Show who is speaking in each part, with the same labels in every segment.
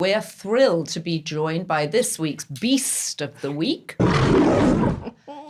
Speaker 1: We're thrilled to be joined by this week's Beast of the Week,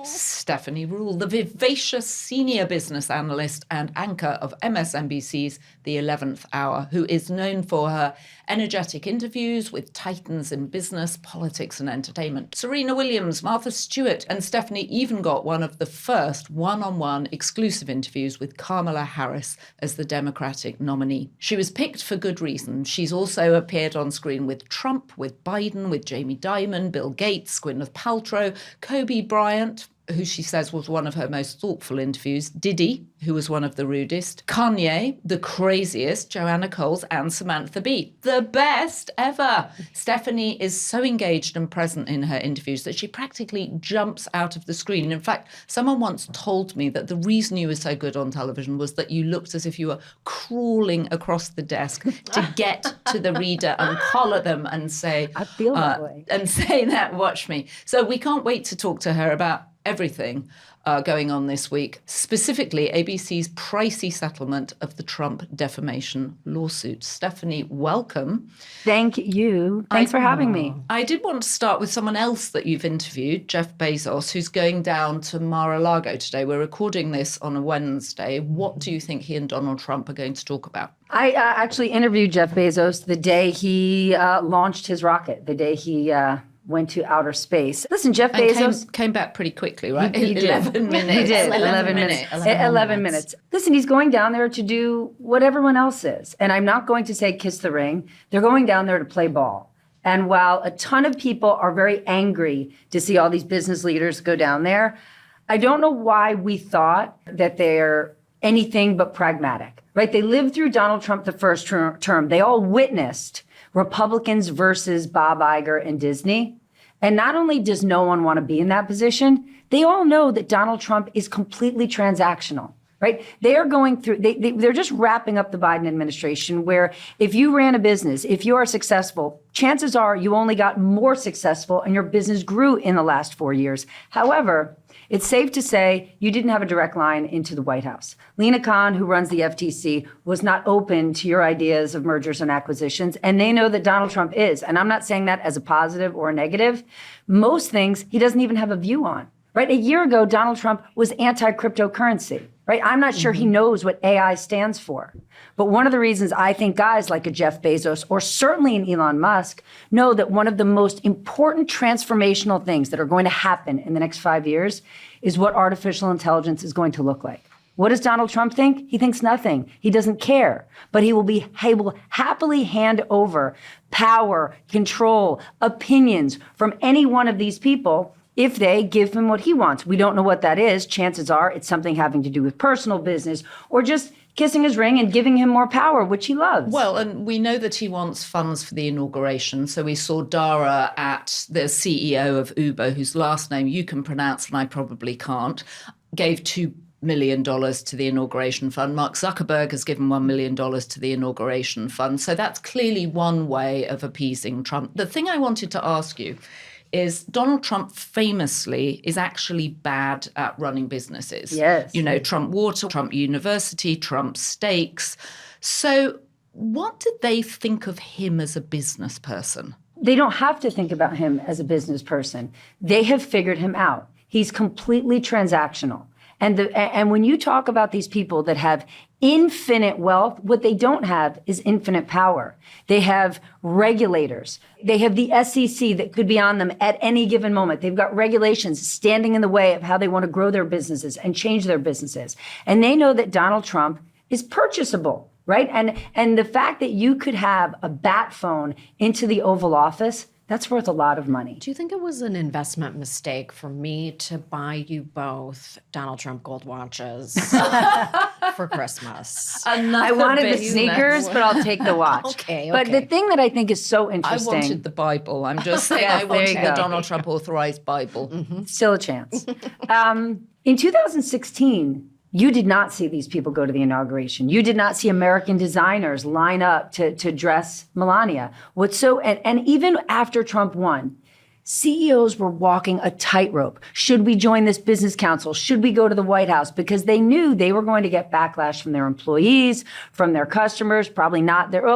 Speaker 1: Stephanie Ruhle, the vivacious senior business analyst and anchor of MSNBC's The 11th Hour, who is known for her energetic interviews with titans in business, politics and entertainment. Serena Williams, Martha Stewart, and Stephanie even got one of the first one-on-one exclusive interviews with Kamala Harris as the Democratic nominee. She was picked for good reason. She's also appeared on screen with Trump, with Biden, with Jamie Dimon, Bill Gates, Gwyneth Paltrow, Kobe Bryant, who she says was one of her most thoughtful interviews, Diddy, who was one of the rudest, Kanye, the craziest, Joanna Coles, and Samantha Bee. The best ever. Stephanie is so engaged and present in her interviews that she practically jumps out of the screen. In fact, someone once told me that the reason you were so good on television was that you looked as if you were crawling across the desk to get to the reader and collar them and say,
Speaker 2: I feel that way.
Speaker 1: And say that, watch me. So we can't wait to talk to her about everything going on this week, specifically ABC's pricey settlement of the Trump defamation lawsuit. Stephanie, welcome.
Speaker 2: Thank you. Thanks for having me.
Speaker 1: I did want to start with someone else that you've interviewed, Jeff Bezos, who's going down to Mar-a-Lago today. We're recording this on a Wednesday. What do you think he and Donald Trump are going to talk about?
Speaker 2: I actually interviewed Jeff Bezos the day he launched his rocket, the day he went to outer space. Listen, Jeff Bezos
Speaker 1: came back pretty quickly, right?
Speaker 2: He did.
Speaker 1: 11 minutes.
Speaker 2: He did. 11 minutes. Listen, he's going down there to do what everyone else is. And I'm not going to say kiss the ring. They're going down there to play ball. And while a ton of people are very angry to see all these business leaders go down there, I don't know why we thought that they're anything but pragmatic, right? They lived through Donald Trump the first term. They all witnessed Republicans versus Bob Iger and Disney. And not only does no one want to be in that position, they all know that Donald Trump is completely transactional, right? They are going through, they're just wrapping up the Biden administration where if you ran a business, if you are successful, chances are you only got more successful and your business grew in the last 4 years. However, it's safe to say you didn't have a direct line into the White House. Lena Khan, who runs the FTC, was not open to your ideas of mergers and acquisitions, and they know that Donald Trump is. And I'm not saying that as a positive or a negative. Most things he doesn't even have a view on, right? A year ago, Donald Trump was anti-cryptocurrency, right? I'm not sure he knows what AI stands for. But one of the reasons I think guys like a Jeff Bezos or certainly an Elon Musk know that one of the most important transformational things that are going to happen in the next 5 years is what artificial intelligence is going to look like. What does Donald Trump think? He thinks nothing. He doesn't care. But he will happily hand over power, control, opinions from any one of these people if they give him what he wants. We don't know what that is. Chances are it's something having to do with personal business or just kissing his ring and giving him more power, which he loves.
Speaker 1: Well, and we know that he wants funds for the inauguration. So we saw Dara at the CEO of Uber, whose last name you can pronounce and I probably can't, gave $2 million to the inauguration fund. Mark Zuckerberg has given $1 million to the inauguration fund. So that's clearly one way of appeasing Trump. The thing I wanted to ask you is Donald Trump famously is actually bad at running businesses.
Speaker 2: Yes.
Speaker 1: You know, Trump Water, Trump University, Trump Steaks. So what did they think of him as a business person?
Speaker 2: They don't have to think about him as a business person. They have figured him out. He's completely transactional. And when you talk about these people that have infinite wealth, what they don't have is infinite power. They have regulators. They have the SEC that could be on them at any given moment. They've got regulations standing in the way of how they want to grow their businesses and change their businesses. And they know that Donald Trump is purchasable, right? And the fact that you could have a bat phone into the Oval Office, that's worth a lot of money.
Speaker 3: Do you think it was an investment mistake for me to buy you both Donald Trump gold watches for Christmas?
Speaker 2: I wanted the sneakers, but I'll take the watch.
Speaker 3: Okay.
Speaker 2: But the thing that I think is so interesting.
Speaker 1: I wanted the Bible. I'm just saying
Speaker 2: Yes,
Speaker 1: I wanted
Speaker 2: there you
Speaker 1: the
Speaker 2: go.
Speaker 1: Donald Trump authorized Bible.
Speaker 3: Mm-hmm.
Speaker 2: Still a chance. In 2016, you did not see these people go to the inauguration. You did not see American designers line up to dress Melania. And even after Trump won, CEOs were walking a tightrope. Should we join this business council? Should we go to the White House? Because they knew they were going to get backlash from their employees, from their customers, probably not their.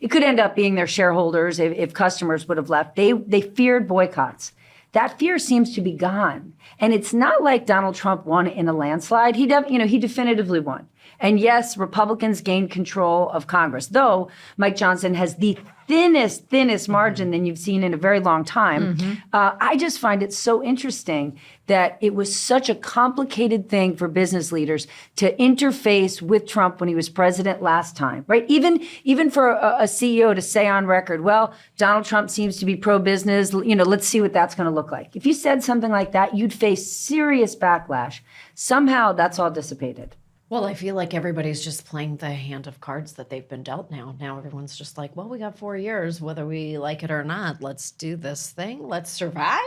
Speaker 2: It could end up being their shareholders if customers would have left. They feared boycotts. That fear seems to be gone. And it's not like Donald Trump won in a landslide. He definitively won. And yes, Republicans gained control of Congress, though Mike Johnson has the thinnest margin than you've seen in a very long time. I just find it so interesting that it was such a complicated thing for business leaders to interface with Trump when he was president last time, right? Even for a CEO to say on record, well, Donald Trump seems to be pro-business, let's see what that's going to look like. If you said something like that, you'd face serious backlash. Somehow that's all dissipated.
Speaker 3: Well, I feel like everybody's just playing the hand of cards that they've been dealt now. Now everyone's just like, well, we got 4 years, whether we like it or not. Let's do this thing. Let's survive.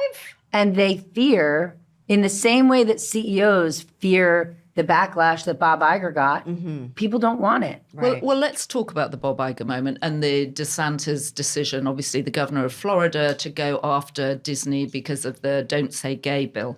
Speaker 2: And they fear, in the same way that CEOs fear the backlash that Bob Iger got, people don't want it.
Speaker 3: Right.
Speaker 1: Well, let's talk about the Bob Iger moment and the DeSantis decision, obviously the governor of Florida, to go after Disney because of the Don't Say Gay bill.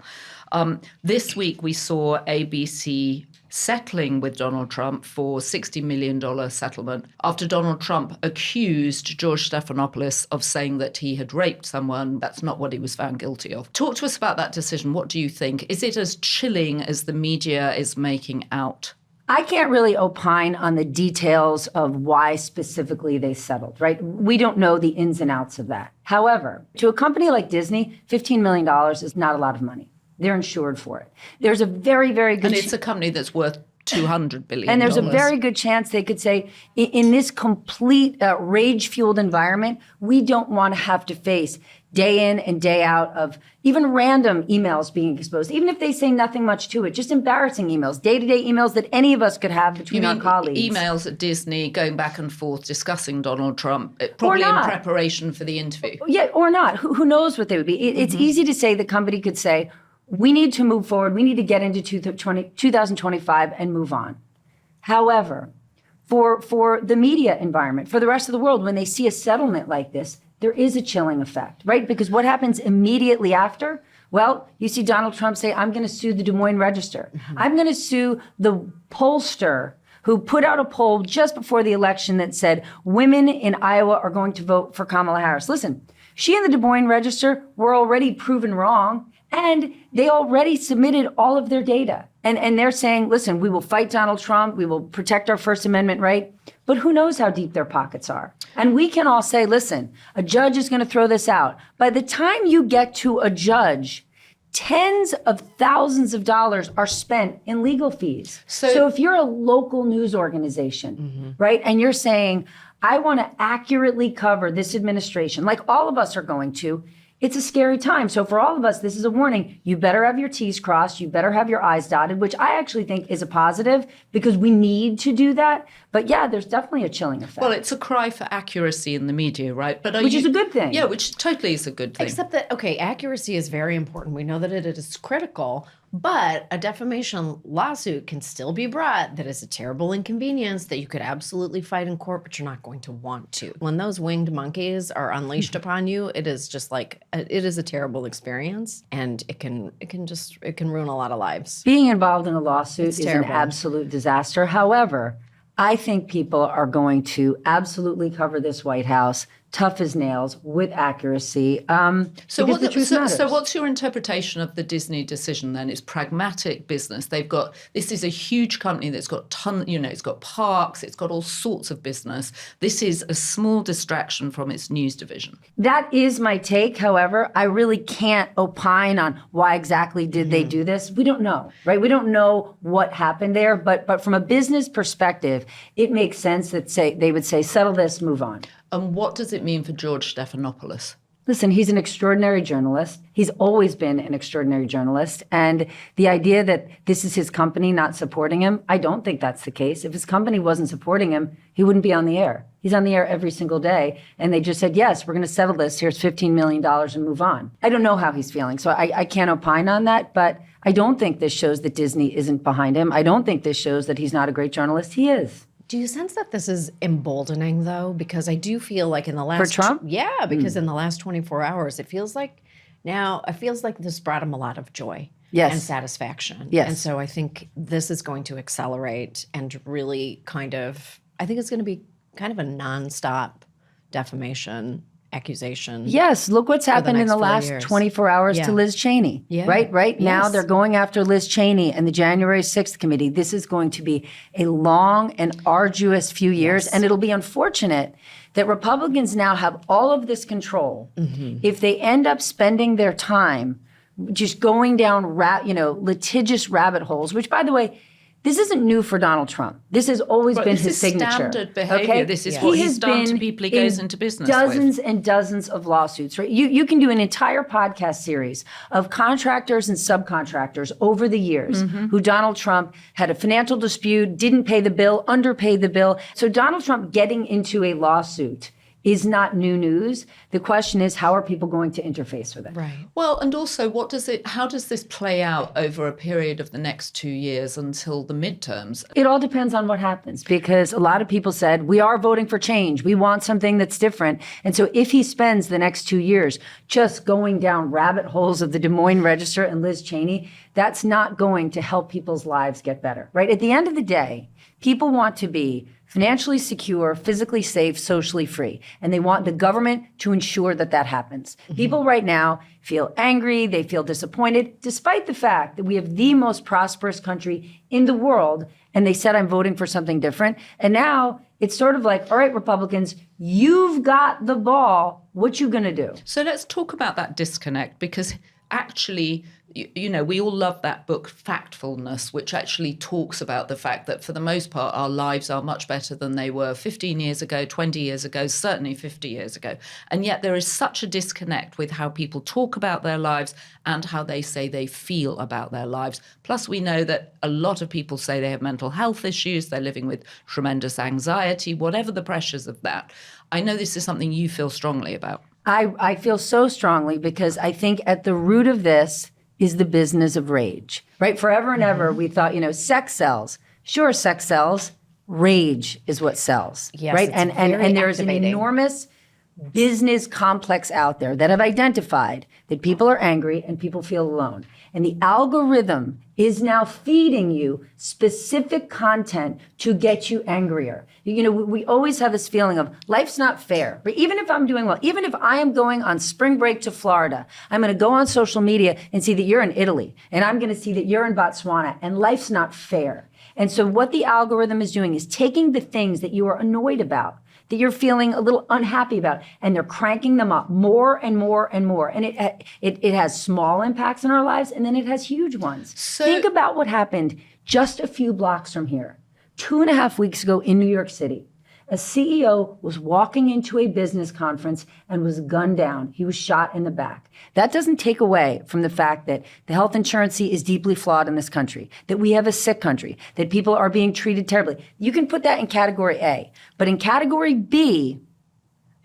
Speaker 1: This week we saw ABC settling with Donald Trump for $60 million settlement after Donald Trump accused George Stephanopoulos of saying that he had raped someone. That's not what he was found guilty of. Talk to us about that decision. What do you think? Is it as chilling as the media is making out?
Speaker 2: I can't really opine on the details of why specifically they settled, right? We don't know the ins and outs of that. However, to a company like Disney, $15 million is not a lot of money. They're insured for it. There's a very, very good...
Speaker 1: And it's a company that's worth $200 billion.
Speaker 2: And there's a very good chance they could say, in this complete rage-fueled environment, we don't want to have to face day in and day out of even random emails being exposed, even if they say nothing much to it, just embarrassing emails, day-to-day emails that any of us could have between our colleagues.
Speaker 1: Emails at Disney going back and forth discussing Donald Trump, probably in preparation for the interview.
Speaker 2: Yeah, or not. Who knows what they would be? It's easy to say the company could say, we need to move forward. We need to get into 2025 and move on. However, for the media environment, for the rest of the world, when they see a settlement like this, there is a chilling effect, right? Because what happens immediately after? Well, you see Donald Trump say, I'm going to sue the Des Moines Register. I'm going to sue the pollster who put out a poll just before the election that said women in Iowa are going to vote for Kamala Harris. Listen, she and the Des Moines Register were already proven wrong. And they already submitted all of their data. And they're saying, listen, we will fight Donald Trump. We will protect our First Amendment right. But who knows how deep their pockets are? And we can all say, listen, a judge is going to throw this out. By the time you get to a judge, tens of thousands of dollars are spent in legal fees. So if you're a local news organization, right, and you're saying, I want to accurately cover this administration, like all of us are going to, it's a scary time. So for all of us, this is a warning. You better have your T's crossed. You better have your I's dotted, which I actually think is a positive because we need to do that. But yeah, there's definitely a chilling effect.
Speaker 1: Well, it's a cry for accuracy in the media, right? But
Speaker 2: which is a good thing.
Speaker 1: Yeah, which totally is a good thing.
Speaker 3: Except that, okay, accuracy is very important. We know that it is critical, but a defamation lawsuit can still be brought that is a terrible inconvenience that you could absolutely fight in court, but you're not going to want to. When those winged monkeys are unleashed upon you, it is just like, it is a terrible experience, and it can ruin a lot of lives.
Speaker 2: Being involved in a lawsuit is an absolute disaster. However, I think people are going to absolutely cover this White House tough as nails with accuracy.
Speaker 1: So what's your interpretation of the Disney decision then? It's pragmatic business. This is a huge company that's got it's got parks, it's got all sorts of business. This is a small distraction from its news division.
Speaker 2: That is my take. However, I really can't opine on why exactly did they do this. We don't know, right? We don't know what happened there, but from a business perspective, it makes sense that they would say, settle this, move on.
Speaker 1: And what does it mean for George Stephanopoulos?
Speaker 2: Listen, he's an extraordinary journalist. He's always been an extraordinary journalist. And the idea that this is his company not supporting him, I don't think that's the case. If his company wasn't supporting him, he wouldn't be on the air. He's on the air every single day. And they just said, yes, we're going to settle this. Here's $15 million and move on. I don't know how he's feeling, so I can't opine on that. But I don't think this shows that Disney isn't behind him. I don't think this shows that he's not a great journalist. He is.
Speaker 3: Do you sense that this is emboldening, though? Because I do feel like in the last...
Speaker 2: For Trump?
Speaker 3: Yeah, because in the last 24 hours, it feels like this brought him a lot of joy and satisfaction.
Speaker 2: Yes.
Speaker 3: And so I think this is going to accelerate and really I think it's going to be kind of a nonstop defamation accusation.
Speaker 2: Yes, look what's happened in
Speaker 3: next
Speaker 2: the
Speaker 3: 4
Speaker 2: last
Speaker 3: years.
Speaker 2: 24 hours to Liz Cheney.
Speaker 3: Yeah.
Speaker 2: Right now
Speaker 3: Yes.
Speaker 2: they're going after Liz Cheney and the January 6th committee. This is going to be a long and arduous few years,
Speaker 3: Yes.
Speaker 2: and it'll be unfortunate that Republicans now have all of this control. If they end up spending their time just going down litigious rabbit holes, which, by the way, this isn't new for Donald Trump. This has always been
Speaker 1: this
Speaker 2: his
Speaker 1: is
Speaker 2: signature.
Speaker 1: standard behavior.
Speaker 2: Okay?
Speaker 1: This is
Speaker 3: Yes.
Speaker 1: what
Speaker 2: He
Speaker 1: he's
Speaker 2: has
Speaker 1: done to
Speaker 2: been
Speaker 1: people he goes into business with.
Speaker 2: dozens and dozens of lawsuits, right? You can do an entire podcast series of contractors and subcontractors over the years who Donald Trump had a financial dispute, didn't pay the bill, underpaid the bill. So Donald Trump getting into a lawsuit is not new news. The question is, how are people going to interface with it?
Speaker 3: Right.
Speaker 1: Well, and also, how does this play out over a period of the next 2 years until the midterms?
Speaker 2: It all depends on what happens, because a lot of people said, we are voting for change. We want something that's different. And so if he spends the next 2 years just going down rabbit holes of the Des Moines Register and Liz Cheney, that's not going to help people's lives get better, right? At the end of the day, people want to be financially secure, physically safe, socially free. And they want the government to ensure that that happens. People right now feel angry, they feel disappointed, despite the fact that we have the most prosperous country in the world, and they said, I'm voting for something different. And now it's sort of like, all right, Republicans, you've got the ball. What you gonna do?
Speaker 1: So let's talk about that disconnect, because actually, we all love that book, Factfulness, which actually talks about the fact that for the most part, our lives are much better than they were 15 years ago, 20 years ago, certainly 50 years ago. And yet there is such a disconnect with how people talk about their lives and how they say they feel about their lives. Plus, we know that a lot of people say they have mental health issues, they're living with tremendous anxiety, whatever the pressures of that. I know this is something you feel strongly about.
Speaker 2: I feel so strongly, because I think at the root of this is the business of rage, right? Forever and ever, we thought, sex sells. Sure, sex sells. Rage is what sells,
Speaker 3: Yes,
Speaker 2: right?
Speaker 3: it's
Speaker 2: And
Speaker 3: very
Speaker 2: there's an
Speaker 3: activating.
Speaker 2: enormous business complex out there that have identified that people are angry and people feel alone. And the algorithm is now feeding you specific content to get you angrier. We always have this feeling of life's not fair. But even if I'm doing well, even if I am going on spring break to Florida, I'm going to go on social media and see that you're in Italy, and I'm going to see that you're in Botswana, and life's not fair. And so what the algorithm is doing is taking the things that you are annoyed about, that you're feeling a little unhappy about, and they're cranking them up more and more and more. And it has small impacts in our lives, and then it has huge ones.
Speaker 1: So-
Speaker 2: Think about what happened just a few blocks from here. 2.5 weeks ago in New York City, a CEO was walking into a business conference and was gunned down. He was shot in the back. That doesn't take away from the fact that the health insurance is deeply flawed in this country, that we have a sick country, that people are being treated terribly. You can put that in category A. But in category B,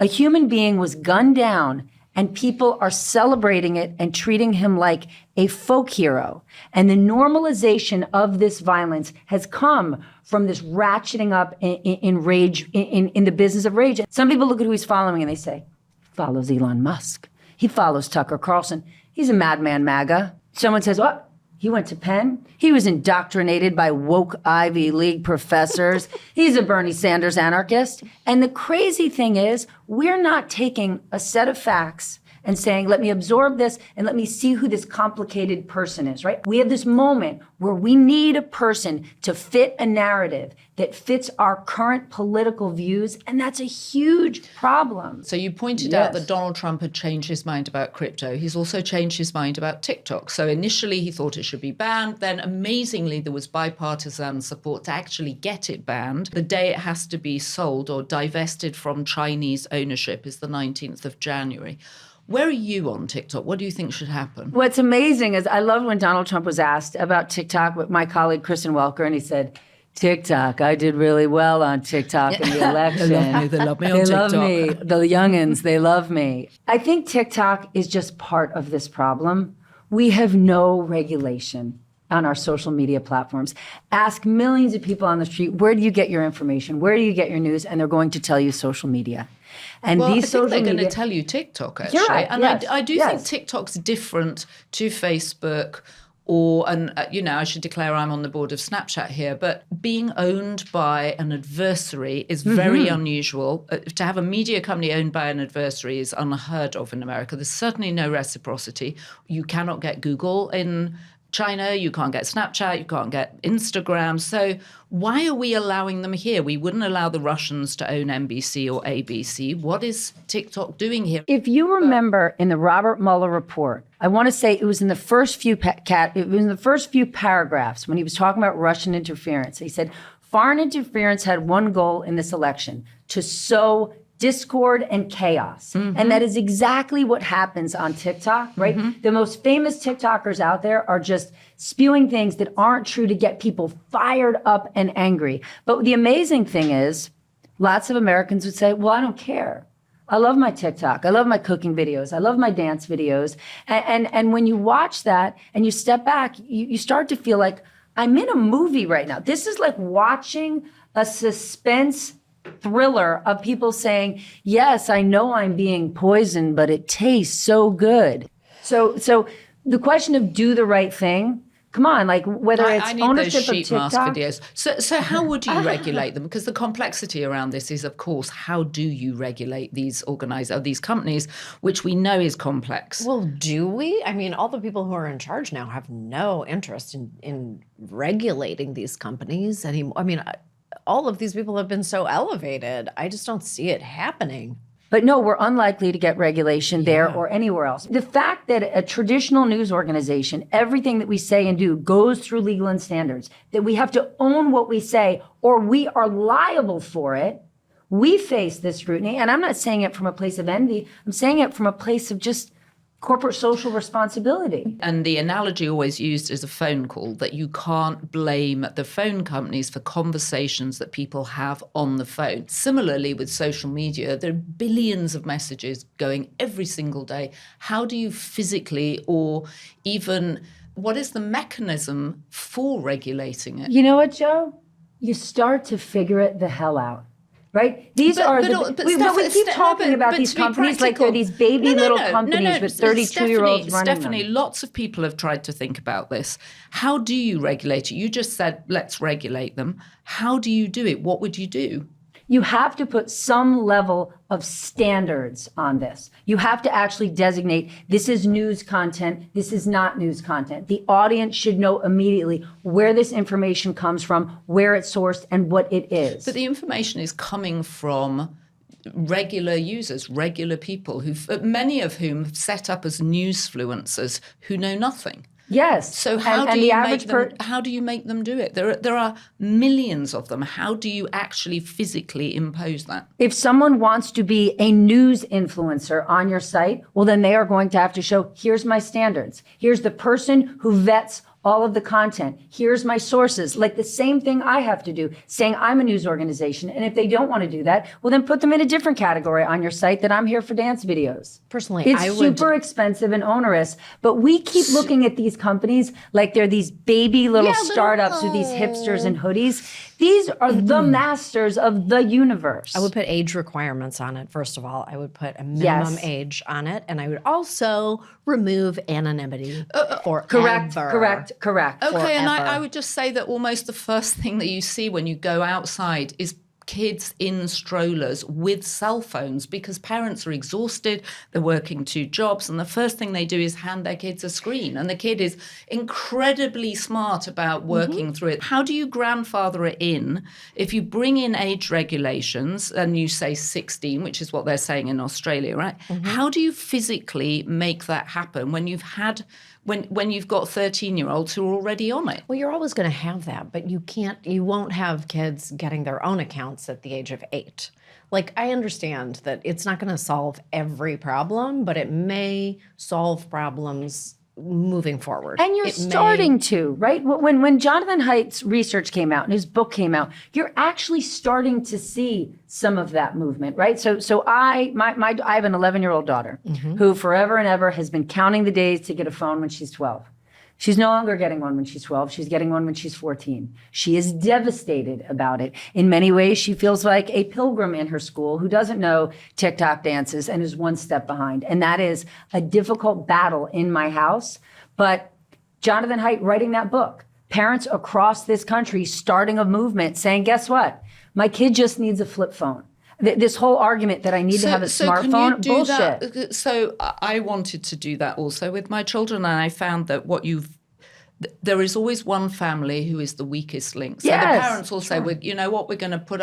Speaker 2: a human being was gunned down, and people are celebrating it and treating him like a folk hero. And the normalization of this violence has come from this ratcheting up in rage, in the business of rage. Some people look at who he's following and they say, he follows Elon Musk. He follows Tucker Carlson. He's a madman MAGA. Someone says, oh, he went to Penn. He was indoctrinated by woke Ivy League professors. He's a Bernie Sanders anarchist. And the crazy thing is, we're not taking a set of facts and saying, let me absorb this and let me see who this complicated person is, right? We have this moment where we need a person to fit a narrative that fits our current political views, and that's a huge problem.
Speaker 1: So you pointed out that Donald Trump had changed his mind about crypto. He's also changed his mind about TikTok. So initially he thought it should be banned. Then amazingly, there was bipartisan support to actually get it banned. The day it has to be sold or divested from Chinese ownership is the 19th of January. Where are you on TikTok? What do you think should happen?
Speaker 2: What's amazing is I love when Donald Trump was asked about TikTok with my colleague Kristen Welker, and he said, TikTok, I did really well on TikTok in the election.
Speaker 1: They love me on TikTok.
Speaker 2: They love me. The youngins, they love me. I think TikTok is just part of this problem. We have no regulation on our social media platforms. Ask millions of people on the street, where do you get your information? Where do you get your news? And they're going to tell you social media. And
Speaker 1: Well,
Speaker 2: these
Speaker 1: I think
Speaker 2: social
Speaker 1: they're going
Speaker 2: media,
Speaker 1: to tell you TikTok, actually.
Speaker 2: You're right,
Speaker 1: And
Speaker 2: yes,
Speaker 1: I do
Speaker 2: yes.
Speaker 1: think TikTok's different to Facebook I should declare I'm on the board of Snapchat here, but being owned by an adversary is very unusual. To have a media company owned by an adversary is unheard of in America. There's certainly no reciprocity. You cannot get Google in China, you can't get Snapchat, you can't get Instagram. So why are we allowing them here? We wouldn't allow the Russians to own NBC or ABC. What is TikTok doing here?
Speaker 2: If you remember in the Robert Mueller report, I want to say it was in the first few paragraphs when he was talking about Russian interference. He said, foreign interference had one goal in this election: to sow discord and chaos. And that is exactly what happens on TikTok, right? The most famous TikTokers out there are just spewing things that aren't true to get people fired up and angry. But the amazing thing is, lots of Americans would say, well, I don't care. I love my TikTok. I love my cooking videos. I love my dance videos. And when you watch that and you step back, you start to feel like I'm in a movie right now. This is like watching a suspense thriller of people saying, yes, I know I'm being poisoned, but it tastes so good. So the question of do the right thing, come on, like whether it's
Speaker 1: I need
Speaker 2: ownership
Speaker 1: those sheep
Speaker 2: of
Speaker 1: mask
Speaker 2: TikTok.
Speaker 1: videos. So how would you regulate them? Because the complexity around this is, of course, how do you regulate these these companies, which we know is complex.
Speaker 3: Well, do we? I mean, all the people who are in charge now have no interest in regulating these companies anymore. I mean, all of these people have been so elevated. I just don't see it happening.
Speaker 2: But no, we're unlikely to get regulation there or anywhere else. The fact that a traditional news organization, everything that we say and do goes through legal and standards, that we have to own what we say or we are liable for it, we face this scrutiny. And I'm not saying it from a place of envy. I'm saying it from a place of just corporate social responsibility.
Speaker 1: And the analogy always used is a phone call, that you can't blame the phone companies for conversations that people have on the phone. Similarly, with social media, there are billions of messages going every single day. How do you physically, or even what is the mechanism for regulating it?
Speaker 2: You know what, Joe? You start to figure it the hell out. Right? These we keep talking about these companies like they're these baby little companies with 32-year-olds running
Speaker 1: Stephanie,
Speaker 2: them.
Speaker 1: Lots of people have tried to think about this. How do you regulate it? You just said, let's regulate them. How do you do it? What would you do?
Speaker 2: You have to put some level of standards on this. You have to actually designate, this is news content, this is not news content. The audience should know immediately where this information comes from, where it's sourced, and what it is.
Speaker 1: But the information is coming from regular users, regular people, many of whom have set up as newsfluencers who know nothing.
Speaker 2: Yes.
Speaker 1: So how do you make them do it? There are millions of them. How do you actually physically impose that?
Speaker 2: If someone wants to be a news influencer on your site, well, then they are going to have to show, here's my standards. Here's the person who vets all of the content. Here's my sources. Like the same thing I have to do, saying I'm a news organization. And if they don't want to do that, well, then put them in a different category on your site that I'm here for dance videos.
Speaker 3: Personally,
Speaker 2: it's super expensive and onerous. But we keep looking at these companies like they're these baby little startups with these hipsters and hoodies. These are the masters of the universe.
Speaker 3: I would put age requirements on it, first of all. I would put a minimum age on it. And I would also remove anonymity forever.
Speaker 2: Correct.
Speaker 1: Okay,
Speaker 3: forever.
Speaker 1: And I would just say that almost the first thing that you see when you go outside is kids in strollers with cell phones, because parents are exhausted, they're working 2 jobs, and the first thing they do is hand their kids a screen. And the kid is incredibly smart about working through it. How do you grandfather it in if you bring in age regulations and you say 16, which is what they're saying in Australia, right? How do you physically make that happen when you've had when you've got 13-year-olds who are already on it?
Speaker 3: Well, you're always going to have that, but you won't have kids getting their own accounts at the age of 8. Like, I understand that it's not going to solve every problem, but it may solve problems moving forward.
Speaker 2: And you're starting to, right? When Jonathan Haidt's research came out and his book came out, you're actually starting to see some of that movement, right? So I have an 11-year-old daughter who forever and ever has been counting the days to get a phone when she's 12. She's no longer getting one when she's 12. She's getting one when she's 14. She is devastated about it. In many ways, she feels like a pilgrim in her school who doesn't know TikTok dances and is one step behind. And that is a difficult battle in my house. But Jonathan Haidt writing that book. Parents across this country starting a movement saying, guess what? My kid just needs a flip phone. This whole argument that I need to have a smartphone, bullshit.
Speaker 1: That? So I wanted to do that also with my children, and I found that there is always one family who is the weakest link. So the parents will say, you know what, we're going to put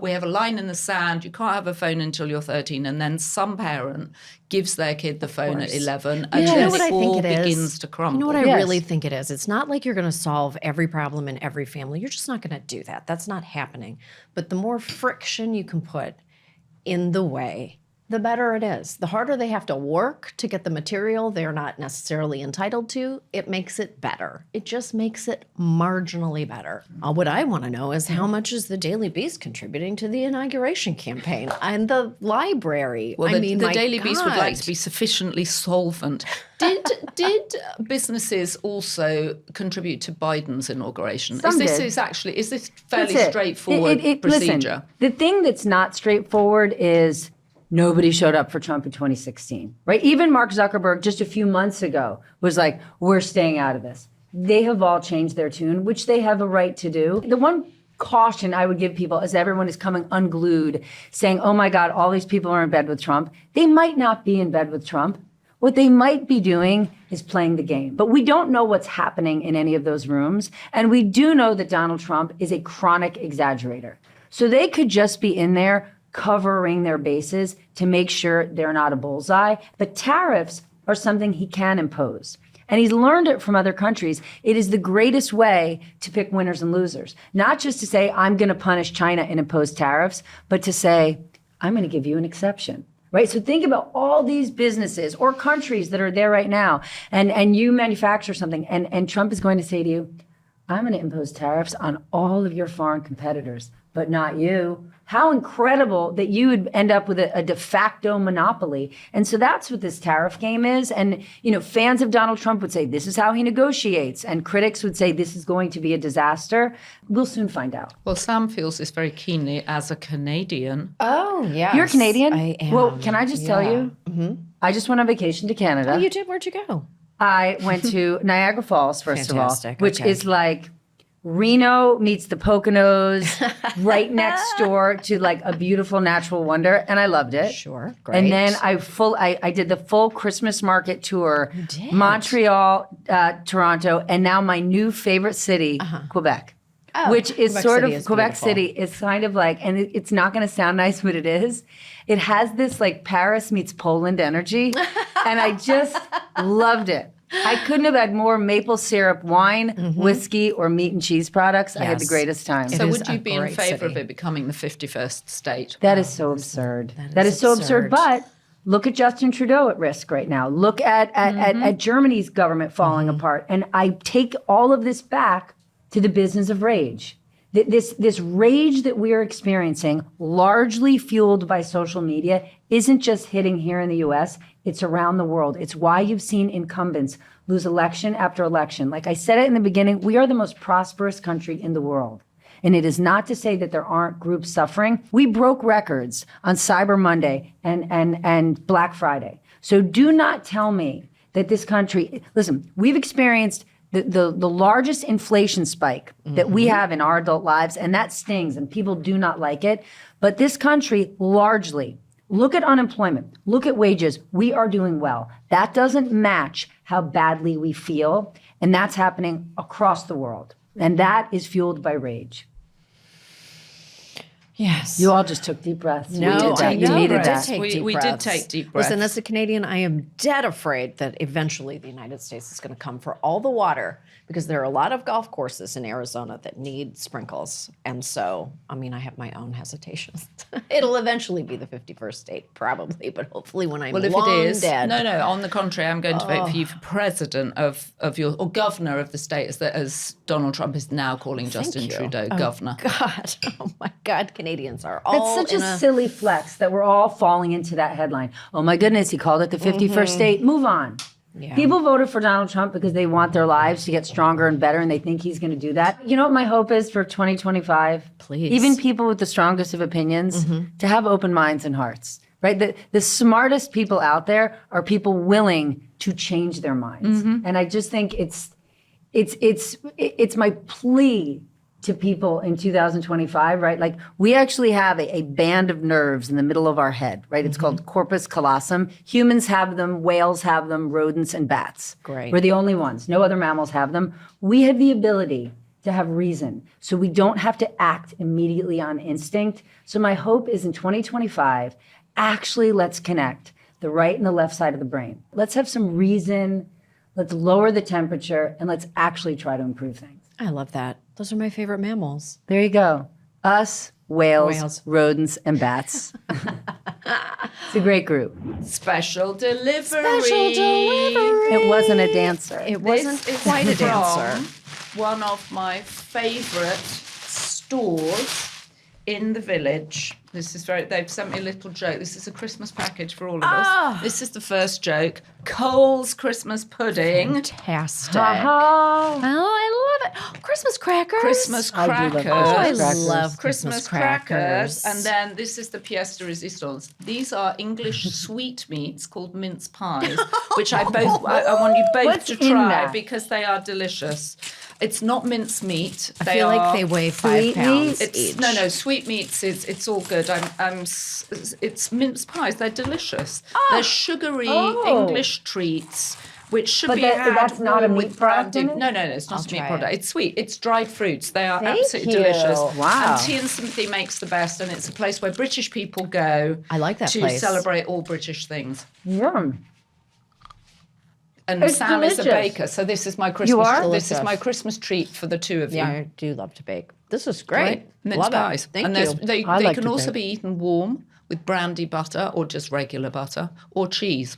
Speaker 1: we have a line in the sand, you can't have a phone until you're 13, and then some parent gives their kid the phone at 11, and then it all begins to crumble.
Speaker 3: You know what I really think it is? It's not like you're going to solve every problem in every family. You're just not going to do that. That's not happening. But the more friction you can put in the way, the better it is. The harder they have to work to get the material they're not necessarily entitled to, it makes it better. It just makes it marginally better. What I want to know is how much is the Daily Beast contributing to the inauguration campaign and the library?
Speaker 1: Well, the Daily Beast would like to be sufficiently solvent. Did businesses also contribute to Biden's inauguration?
Speaker 2: Some did.
Speaker 1: Is this fairly straightforward procedure?
Speaker 2: Listen, the thing that's not straightforward is nobody showed up for Trump in 2016, right? Even Mark Zuckerberg just a few months ago was like, we're staying out of this. They have all changed their tune, which they have a right to do. The one caution I would give people as everyone is coming unglued, saying, oh my God, all these people are in bed with Trump. They might not be in bed with Trump. What they might be doing is playing the game. But we don't know what's happening in any of those rooms. And we do know that Donald Trump is a chronic exaggerator. So they could just be in there covering their bases to make sure they're not a bullseye. But tariffs are something he can impose. And he's learned it from other countries. It is the greatest way to pick winners and losers. Not just to say, I'm going to punish China and impose tariffs, but to say, I'm going to give you an exception. Right? So think about all these businesses or countries that are there right now, and you manufacture something, and Trump is going to say to you, I'm going to impose tariffs on all of your foreign competitors, but not you. How incredible that you would end up with a de facto monopoly. And so that's what this tariff game is. And, you know, fans of Donald Trump would say, this is how he negotiates. And critics would say, this is going to be a disaster. We'll soon find out.
Speaker 1: Well, Sam feels this very keenly as a Canadian.
Speaker 3: Oh, yeah.
Speaker 2: You're Canadian?
Speaker 3: I am.
Speaker 2: Well, can I just tell you? Mm-hmm. I just went on vacation to Canada.
Speaker 3: Oh, you did? Where'd you go?
Speaker 2: I went to Niagara Falls, first of all, which
Speaker 3: okay.
Speaker 2: is like Reno meets the Poconos, right next door to like a beautiful natural wonder, and I loved it.
Speaker 3: Sure, great.
Speaker 2: And then I did the full Christmas market tour, Montreal, Toronto, and now my new favorite city, Quebec.
Speaker 3: Oh,
Speaker 2: which is
Speaker 3: Quebec
Speaker 2: sort
Speaker 3: City
Speaker 2: of
Speaker 3: is
Speaker 2: Quebec
Speaker 3: beautiful.
Speaker 2: City is kind of like, and it's not going to sound nice, but it is. It has this like Paris meets Poland energy, and I just loved it. I couldn't have had more maple syrup wine, whiskey, or meat and cheese products. I had the
Speaker 3: Yes.
Speaker 2: greatest time.
Speaker 1: So
Speaker 3: is
Speaker 1: would you
Speaker 3: a
Speaker 1: be in
Speaker 3: great
Speaker 1: favour of
Speaker 3: city.
Speaker 1: it becoming the 51st state?
Speaker 2: That is so absurd.
Speaker 3: That is
Speaker 2: so absurd.
Speaker 3: absurd.
Speaker 2: But look at Justin Trudeau at risk right now. Look at Germany's government falling apart. And I take all of this back to the business of rage. This rage that we are experiencing, largely fueled by social media, isn't just hitting here in the US, it's around the world. It's why you've seen incumbents lose election after election. Like I said it in the beginning, we are the most prosperous country in the world. And it is not to say that there aren't groups suffering. We broke records on Cyber Monday and Black Friday. So do not tell me that this country, listen, we've experienced the largest inflation spike that we have in our adult lives, and that stings, and people do not like it. But this country, largely, look at unemployment, look at wages, we are doing well. That doesn't match how badly we feel, and that's happening across the world. And that is fueled by rage.
Speaker 3: Yes.
Speaker 2: You all just took deep breaths.
Speaker 3: No,
Speaker 2: we did that.
Speaker 3: I
Speaker 2: You
Speaker 3: know.
Speaker 2: needed
Speaker 3: We
Speaker 2: that.
Speaker 1: We did take deep breaths.
Speaker 3: Listen, as a Canadian, I am dead afraid that eventually the United States is going to come for all the water because there are a lot of golf courses in Arizona that need sprinkles. And so, I mean, I have my own hesitations. It'll eventually be the 51st state, probably, but hopefully when I'm
Speaker 1: Well, if
Speaker 3: long
Speaker 1: it is,
Speaker 3: dead.
Speaker 1: no, on the contrary, I'm going to vote for you for president of your, or governor of the state, as Donald Trump is now calling Justin
Speaker 3: you.
Speaker 1: Trudeau
Speaker 3: Oh,
Speaker 1: governor.
Speaker 3: God, oh my God, Canadians are all
Speaker 2: It's such
Speaker 3: in
Speaker 2: a silly flex that we're all falling into that headline. Oh my goodness, he called it the 51st state. Move on.
Speaker 3: Yeah.
Speaker 2: People voted for Donald Trump because they want their lives to get stronger and better, and they think he's going to do that. You know what my hope is for 2025?
Speaker 3: Please.
Speaker 2: Even people with the strongest of opinions to have open minds and hearts, right? The smartest people out there are people willing to change their minds. And I just think it's my plea to people in 2025, right? Like we actually have a band of nerves in the middle of our head, right? It's called corpus callosum. Humans have them, whales have them, rodents and bats.
Speaker 3: Great.
Speaker 2: We're the only ones. No other mammals have them. We have the ability to have reason. So we don't have to act immediately on instinct. So my hope is in 2025, actually let's connect the right and the left side of the brain. Let's have some reason. Let's lower the temperature and let's actually try to improve things.
Speaker 3: I love that. Those are my favorite mammals.
Speaker 2: There you go. Us, whales, rodents, and bats. It's a great group.
Speaker 1: Special delivery.
Speaker 3: Special delivery.
Speaker 2: It wasn't a dancer.
Speaker 3: It wasn't
Speaker 1: This is
Speaker 3: quite a
Speaker 1: from
Speaker 3: dancer.
Speaker 1: one of my favorite stores in the village. They've sent me a little joke. This is a Christmas package for all of us. This is the first joke. Cole's Christmas pudding.
Speaker 3: Fantastic.
Speaker 2: Uh-huh.
Speaker 3: Oh, I love it. Christmas crackers.
Speaker 1: Christmas
Speaker 2: I do love
Speaker 1: crackers.
Speaker 2: Christmas
Speaker 3: I
Speaker 2: crackers.
Speaker 3: love
Speaker 1: Christmas crackers. And then this is the pièce de résistance. These are English sweetmeats called mince pies, which I want you both
Speaker 2: What's
Speaker 1: to
Speaker 2: in
Speaker 1: try
Speaker 2: that?
Speaker 1: because they are delicious. It's not mince meat.
Speaker 3: I feel like they weigh 5 pounds each.
Speaker 1: No, sweetmeats it's all good. It's mince pies. They're delicious. They're sugary English treats. Which should
Speaker 2: But
Speaker 1: be
Speaker 2: that-
Speaker 1: had
Speaker 2: that's not a
Speaker 1: warm
Speaker 2: meat
Speaker 1: with
Speaker 2: product
Speaker 1: brandy.
Speaker 2: in it?
Speaker 1: No, it's not a meat
Speaker 3: try
Speaker 1: product.
Speaker 3: it.
Speaker 1: It's sweet. It's dried fruits. They are
Speaker 2: Thank
Speaker 1: absolutely
Speaker 2: you.
Speaker 1: delicious.
Speaker 2: Wow.
Speaker 1: And Tea and Sympathy makes the best, and it's a place where British people go.
Speaker 3: I like that
Speaker 1: to
Speaker 3: place.
Speaker 1: celebrate all British things.
Speaker 2: Yum.
Speaker 1: And
Speaker 2: It's
Speaker 1: Sam is a
Speaker 2: delicious.
Speaker 1: baker, so this is my Christmas.
Speaker 2: You are?
Speaker 1: This is
Speaker 3: Delicious.
Speaker 1: my Christmas treat for the two of you.
Speaker 3: Yeah, I do love to bake. This is great.
Speaker 1: Mince
Speaker 3: Love
Speaker 1: pies.
Speaker 3: it. Thank
Speaker 1: and
Speaker 3: you.
Speaker 1: They
Speaker 2: I like
Speaker 1: can
Speaker 2: to
Speaker 1: also
Speaker 2: bake.
Speaker 1: be eaten warm with brandy butter or just regular butter or cheese.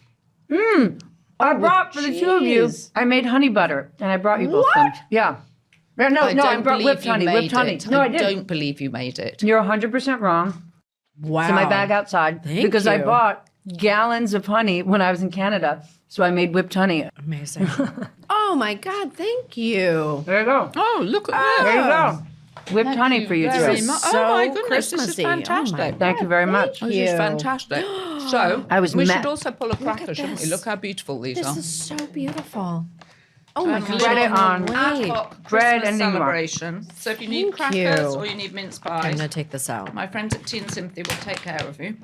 Speaker 2: I brought for the two of you.
Speaker 3: cheese.
Speaker 2: I made honey butter, and I brought you both some. Yeah. No, I
Speaker 1: don't
Speaker 2: brought
Speaker 1: believe
Speaker 2: whipped
Speaker 1: you
Speaker 2: honey.
Speaker 1: made
Speaker 2: Whipped honey.
Speaker 1: it.
Speaker 2: No, I did.
Speaker 1: don't believe you made it.
Speaker 2: You're 100% wrong.
Speaker 3: Wow.
Speaker 2: It's in my bag outside
Speaker 3: Thank
Speaker 2: because I
Speaker 3: you.
Speaker 2: bought gallons of honey when I was in Canada. So I made whipped honey.
Speaker 3: Amazing. Oh my God, thank you.
Speaker 2: There you go.
Speaker 1: Oh, look at
Speaker 2: There
Speaker 1: that.
Speaker 2: you go. Whipped honey for you
Speaker 1: very
Speaker 2: too.
Speaker 1: much.
Speaker 3: So
Speaker 1: Oh my goodness, this is
Speaker 3: Christmassy. Oh my
Speaker 1: fantastic.
Speaker 2: Thank you very much.
Speaker 1: This
Speaker 3: you.
Speaker 1: is fantastic. So
Speaker 2: I was
Speaker 1: we
Speaker 2: ma-
Speaker 1: should also pull a cracker, shouldn't we?
Speaker 3: this.
Speaker 1: Look how beautiful these
Speaker 3: This
Speaker 1: are.
Speaker 3: is so beautiful. Oh my God.
Speaker 2: Spread it
Speaker 3: I
Speaker 2: on.
Speaker 3: can't
Speaker 1: Ad
Speaker 3: wait.
Speaker 1: hoc
Speaker 2: Bread
Speaker 1: Christmas
Speaker 2: and Ingmar.
Speaker 1: celebration. So if you need
Speaker 3: Thank
Speaker 1: crackers
Speaker 3: you.
Speaker 1: or you need mince
Speaker 3: I'm
Speaker 1: pies,
Speaker 3: going to take this out.
Speaker 1: my friends at Tea and Sympathy will take care of you.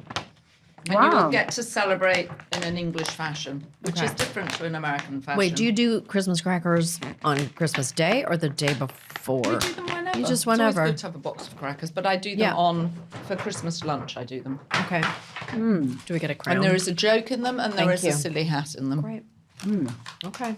Speaker 1: And you
Speaker 2: Wow.
Speaker 1: will get to celebrate in an English fashion, which is
Speaker 3: Okay.
Speaker 1: different to an American fashion.
Speaker 3: Wait, do you do Christmas crackers on Christmas Day or the day before?
Speaker 1: We do them whenever.
Speaker 3: You just
Speaker 1: It's always
Speaker 3: whenever.
Speaker 1: good to have a box of crackers, but I do them
Speaker 3: Yeah.
Speaker 1: on for Christmas lunch. I do them,
Speaker 3: Okay. Do we get a crown?
Speaker 1: and there is a joke in them, and there
Speaker 3: Thank
Speaker 1: is
Speaker 3: you.
Speaker 1: a silly hat in them.
Speaker 3: Great. Okay.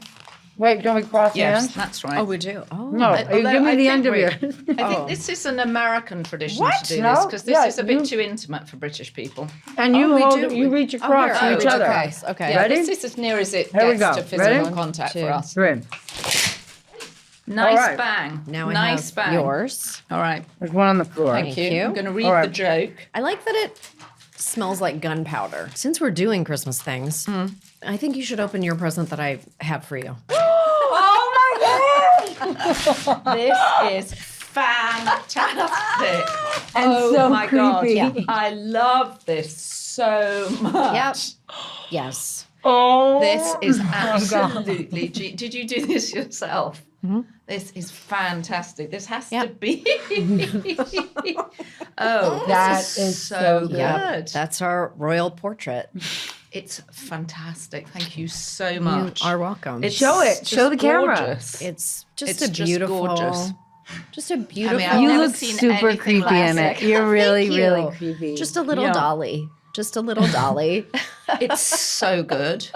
Speaker 2: Wait, don't we cross
Speaker 1: Yes,
Speaker 2: hands?
Speaker 1: that's right.
Speaker 3: Oh, we do. Oh.
Speaker 2: No, you
Speaker 1: Although
Speaker 2: give me
Speaker 1: I
Speaker 2: the
Speaker 1: think
Speaker 2: end of
Speaker 1: we're-
Speaker 2: yours.
Speaker 1: I think this is an American tradition
Speaker 2: What?
Speaker 1: to do
Speaker 2: No?
Speaker 1: this because this
Speaker 2: Yeah,
Speaker 1: is a bit
Speaker 2: you-
Speaker 1: too intimate for British people.
Speaker 2: And you
Speaker 3: we
Speaker 2: hold
Speaker 3: do.
Speaker 2: it, you reach across
Speaker 3: here.
Speaker 2: to
Speaker 3: Oh,
Speaker 2: each
Speaker 3: okay.
Speaker 2: other.
Speaker 3: Yes, okay.
Speaker 1: Yeah,
Speaker 2: Ready?
Speaker 1: this is as near as it
Speaker 2: Here we
Speaker 1: gets
Speaker 2: go.
Speaker 1: to physical
Speaker 2: Ready?
Speaker 1: contact for
Speaker 3: Two.
Speaker 1: us.
Speaker 2: Three.
Speaker 1: Nice
Speaker 2: All right.
Speaker 1: bang.
Speaker 3: Now I
Speaker 1: nice
Speaker 3: have
Speaker 1: bang.
Speaker 3: yours.
Speaker 1: All right.
Speaker 2: There's one on the floor.
Speaker 1: Thank you.
Speaker 3: you.
Speaker 1: I'm going to read
Speaker 2: All right.
Speaker 1: the joke.
Speaker 3: I like that it smells like gunpowder. Since we're doing Christmas things, I think you should open your present that I have for you.
Speaker 2: Oh my God!
Speaker 1: This is fantastic.
Speaker 2: And
Speaker 1: oh
Speaker 2: so
Speaker 1: my God.
Speaker 2: creepy.
Speaker 1: Yeah. I love this so much.
Speaker 3: Yep. Yes.
Speaker 2: Oh,
Speaker 1: This is
Speaker 2: my God.
Speaker 1: absolutely. Did you do this yourself? This is fantastic. This has to
Speaker 3: Yep.
Speaker 1: be. Oh,
Speaker 2: That
Speaker 1: this
Speaker 2: is
Speaker 1: so
Speaker 2: so
Speaker 1: good.
Speaker 2: good.
Speaker 3: Yep. That's our royal portrait.
Speaker 1: It's fantastic. Thank you so
Speaker 3: You
Speaker 1: much.
Speaker 3: are welcome.
Speaker 1: It's
Speaker 2: Show it.
Speaker 1: just
Speaker 2: Show the camera.
Speaker 1: gorgeous.
Speaker 3: It's just
Speaker 1: It's
Speaker 3: a
Speaker 1: just
Speaker 3: beautiful,
Speaker 1: gorgeous.
Speaker 3: just a beautiful.
Speaker 1: I've
Speaker 2: You
Speaker 1: never
Speaker 2: look
Speaker 1: seen
Speaker 2: super
Speaker 1: anything
Speaker 2: creepy
Speaker 1: like
Speaker 2: in
Speaker 1: it.
Speaker 2: it. You're really,
Speaker 3: Thank you.
Speaker 2: really creepy.
Speaker 3: Just a little
Speaker 1: Yeah.
Speaker 3: dolly. Just a little dolly.
Speaker 1: It's so good.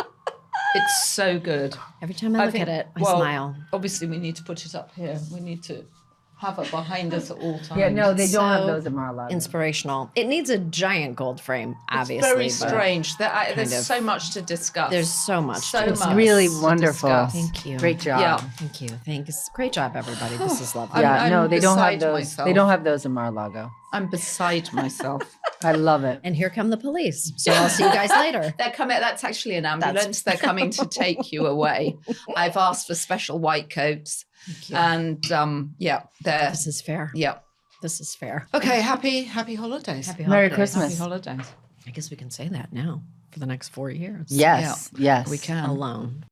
Speaker 1: It's so good.
Speaker 3: Every time I look at it, I smile.
Speaker 1: Obviously, we need to put it up here. We need to have it behind us at all times.
Speaker 2: yeah, no, they don't have
Speaker 3: So
Speaker 2: those at Mar-a-Lago.
Speaker 3: Inspirational. It needs a giant gold frame, obviously.
Speaker 1: Very
Speaker 3: but
Speaker 1: strange. There's
Speaker 3: of.
Speaker 1: so much to discuss.
Speaker 3: There's so much.
Speaker 1: So
Speaker 3: to
Speaker 1: much.
Speaker 3: discuss.
Speaker 2: really
Speaker 1: to
Speaker 2: wonderful.
Speaker 1: discuss.
Speaker 3: Thank you.
Speaker 2: Great job.
Speaker 1: Yeah.
Speaker 3: Thank you. Thanks. Great job, everybody. This is lovely.
Speaker 2: Yeah,
Speaker 1: I'm
Speaker 2: no, they don't have
Speaker 1: beside
Speaker 2: those.
Speaker 1: myself.
Speaker 2: They don't have those in Mar-a-Lago.
Speaker 1: I'm beside myself.
Speaker 2: I love it.
Speaker 3: And here come the police. So I'll see you guys later.
Speaker 1: They're coming. That's actually an ambulance. They're coming to take you away. I've asked for special white coats, and yeah, they're
Speaker 3: This is fair.
Speaker 1: yeah.
Speaker 3: This is fair.
Speaker 1: Okay, happy holidays.
Speaker 3: Happy
Speaker 2: Merry
Speaker 3: holidays.
Speaker 2: Christmas.
Speaker 1: Happy holidays.
Speaker 3: I guess we can say that now for the next 4 years.
Speaker 2: Yes, yes.
Speaker 1: We can.
Speaker 3: Alone.